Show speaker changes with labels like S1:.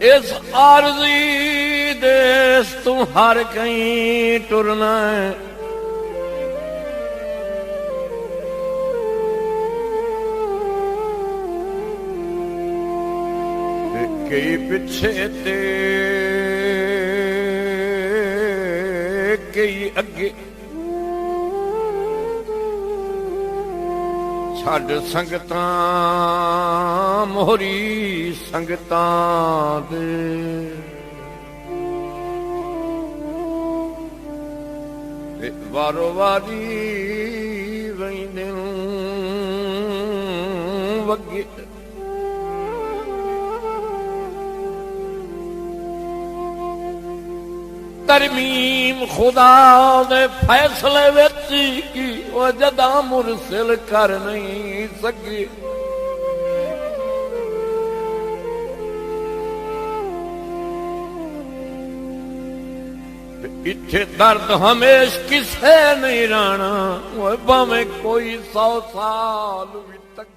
S1: इस आरज़ी देस तू हर कहीं टुरना है। कई पिछे ते कई अगे छड़ संगतां मोहरी संगतां दे। वारो वारी वैंदे वगे तरमीम खुदा दे फैसले विच की वो जदा मुरसिल कर नहीं सके। इत्थे दर्द हमेश किसे नहीं रहना, वो भावें कोई 100 साल भी तक